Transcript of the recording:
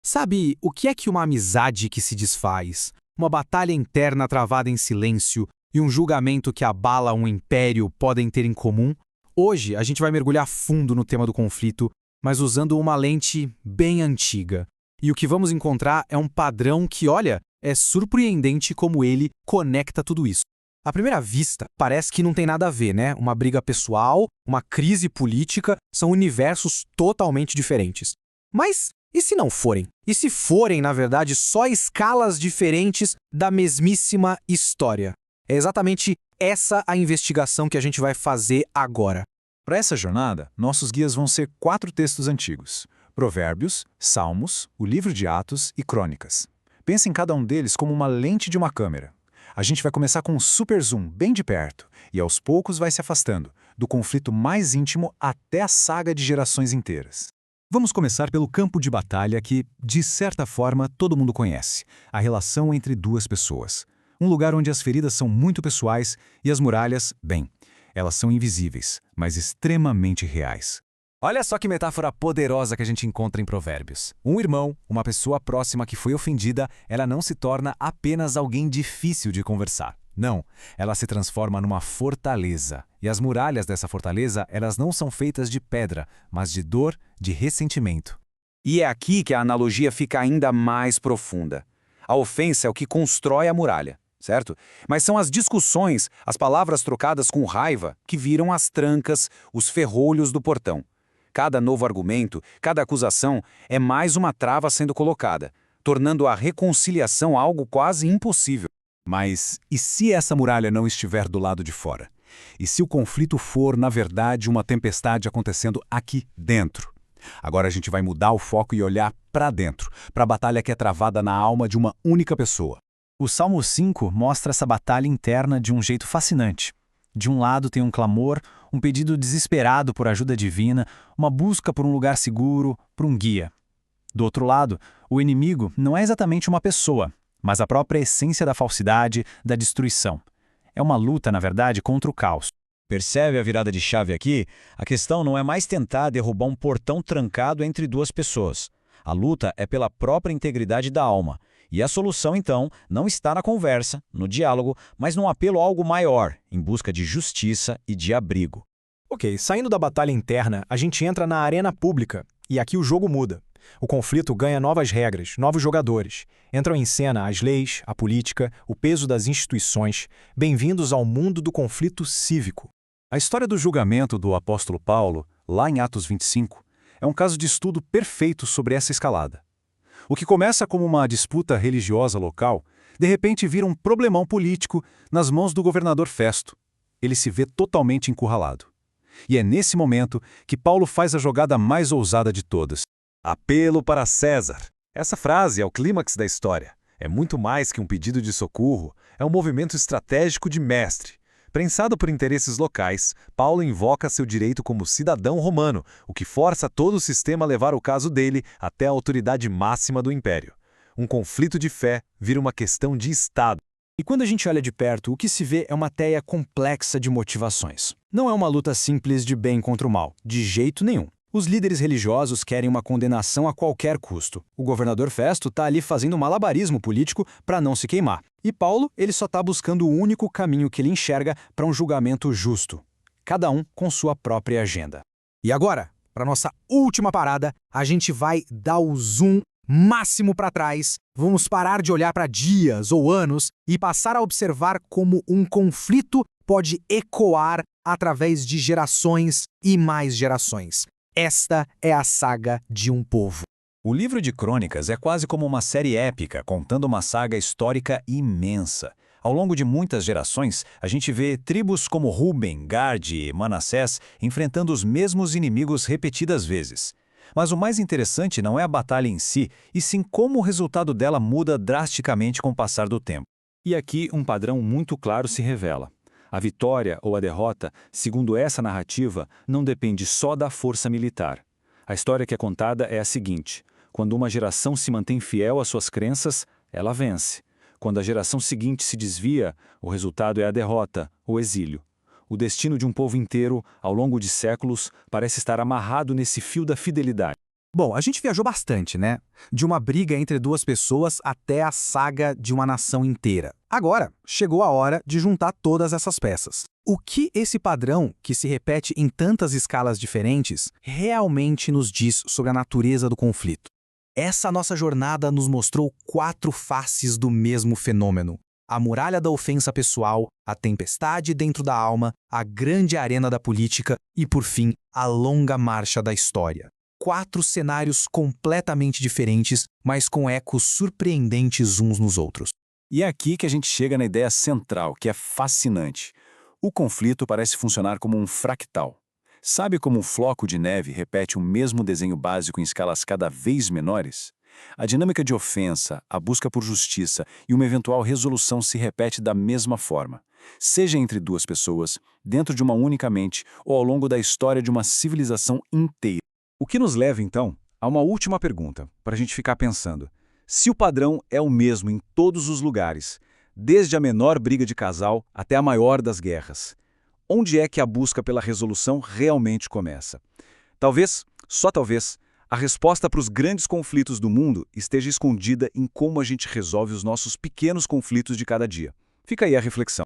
Sabe, o que é que uma amizade que se desfaz, uma batalha interna travada em silêncio e um julgamento que abala um império podem ter em comum? Hoje a gente vai mergulhar fundo no tema do conflito, mas usando uma lente bem antiga. E o que vamos encontrar é um padrão que, olha, é surpreendente como ele conecta tudo isso. À primeira vista, parece que não tem nada a ver, né? Uma briga pessoal, uma crise política, são universos totalmente diferentes. Mas e se não forem? E se forem, na verdade, só escalas diferentes da mesmíssima história? É exatamente essa a investigação que a gente vai fazer agora. Para essa jornada, nossos guias vão ser 4 textos antigos: Provérbios, Salmos, o livro de Atos e Crônicas. Pense em cada um deles como uma lente de uma câmera. A gente vai começar com um super zoom bem de perto e aos poucos vai se afastando, do conflito mais íntimo até a saga de gerações inteiras. Vamos começar pelo campo de batalha que, de certa forma, todo mundo conhece: a relação entre duas pessoas. Um lugar onde as feridas são muito pessoais e as muralhas, bem, elas são invisíveis, mas extremamente reais. Olha só que metáfora poderosa que a gente encontra em Provérbios. Um irmão, uma pessoa próxima que foi ofendida, ela não se torna apenas alguém difícil de conversar. Não, ela se transforma numa fortaleza. E as muralhas dessa fortaleza, elas não são feitas de pedra, mas de dor, de ressentimento. E é aqui que a analogia fica ainda mais profunda. A ofensa é o que constrói a muralha, certo? Mas são as discussões, as palavras trocadas com raiva, que viram as trancas, os ferrolhos do portão. Cada novo argumento, cada acusação é mais uma trava sendo colocada, tornando a reconciliação algo quase impossível. Mas e se essa muralha não estiver do lado de fora? E se o conflito for, na verdade, uma tempestade acontecendo aqui dentro? Agora a gente vai mudar o foco e olhar para dentro, para a batalha que é travada na alma de uma única pessoa. O Salmo 5 mostra essa batalha interna de um jeito fascinante. De um lado tem um clamor, um pedido desesperado por ajuda divina, uma busca por um lugar seguro, por um guia. Do outro lado, o inimigo não é exatamente uma pessoa, mas a própria essência da falsidade, da destruição. É uma luta, na verdade, contra o caos. Percebe a virada de chave aqui? A questão não é mais tentar derrubar um portão trancado entre duas pessoas. A luta é pela própria integridade da alma. E a solução, então, não está na conversa, no diálogo, mas num apelo a algo maior, em busca de justiça e de abrigo. Ok, saindo da batalha interna, a gente entra na arena pública, e aqui o jogo muda. O conflito ganha novas regras, novos jogadores. Entram em cena as leis, a política, o peso das instituições. Bem-vindos ao mundo do conflito cívico. A história do julgamento do apóstolo Paulo, lá em Atos 25, é um caso de estudo perfeito sobre essa escalada. O que começa como uma disputa religiosa local, de repente vira um problemão político nas mãos do governador Festo. Ele se vê totalmente encurralado. E é nesse momento que Paulo faz a jogada mais ousada de todas. Apelo para César. Essa frase é o clímax da história. É muito mais que um pedido de socorro, é um movimento estratégico de mestre. Prensado por interesses locais, Paulo invoca seu direito como cidadão romano, o que força todo o sistema a levar o caso dele até a autoridade máxima do império. Um conflito de fé vira uma questão de Estado. E quando a gente olha de perto, o que se vê é uma teia complexa de motivações. Não é uma luta simples de bem contra o mal, de jeito nenhum. Os líderes religiosos querem uma condenação a qualquer custo. O governador Festo está ali fazendo malabarismo político para não se queimar. E Paulo, ele só está buscando o único caminho que ele enxerga para um julgamento justo. Cada um com sua própria agenda. E agora, para nossa última parada, a gente vai dar o zoom máximo para trás. Vamos parar de olhar para dias ou anos e passar a observar como um conflito pode ecoar através de gerações e mais gerações. Esta é a saga de um povo. O livro de Crônicas é quase como uma série épica, contando uma saga histórica imensa. Ao longo de muitas gerações, a gente vê tribos como Ruben, Gad e Manassés enfrentando os mesmos inimigos repetidas vezes. Mas o mais interessante não é a batalha em si, e sim como o resultado dela muda drasticamente com o passar do tempo. E aqui um padrão muito claro se revela. A vitória ou a derrota, segundo essa narrativa, não depende só da força militar. A história que é contada é a seguinte: quando uma geração se mantém fiel às suas crenças, ela vence. Quando a geração seguinte se desvia, o resultado é a derrota, o exílio. O destino de um povo inteiro, ao longo de séculos, parece estar amarrado nesse fio da fidelidade. Bom, a gente viajou bastante, né? De uma briga entre duas pessoas até a saga de uma nação inteira. Agora, chegou a hora de juntar todas essas peças. O que esse padrão, que se repete em tantas escalas diferentes, realmente nos diz sobre a natureza do conflito? Essa nossa jornada nos mostrou 4 faces do mesmo fenômeno. A muralha da ofensa pessoal, a tempestade dentro da alma, a grande arena da política e, por fim, a longa marcha da história. 4 cenários completamente diferentes, mas com ecos surpreendentes uns nos outros. E é aqui que a gente chega na ideia central, que é fascinante. O conflito parece funcionar como um fractal. Sabe como um floco de neve repete o mesmo desenho básico em escalas cada vez menores? A dinâmica de ofensa, a busca por justiça e uma eventual resolução se repete da mesma forma. Seja entre 2 pessoas, dentro de uma única mente ou ao longo da história de uma civilização inteira. O que nos leva, então, a uma última pergunta, para a gente ficar pensando. Se o padrão é o mesmo em todos os lugares, desde a menor briga de casal até a maior das guerras, onde é que a busca pela resolução realmente começa? Talvez, só talvez, a resposta para os grandes conflitos do mundo esteja escondida em como a gente resolve os nossos pequenos conflitos de cada dia. Fica aí a reflexão.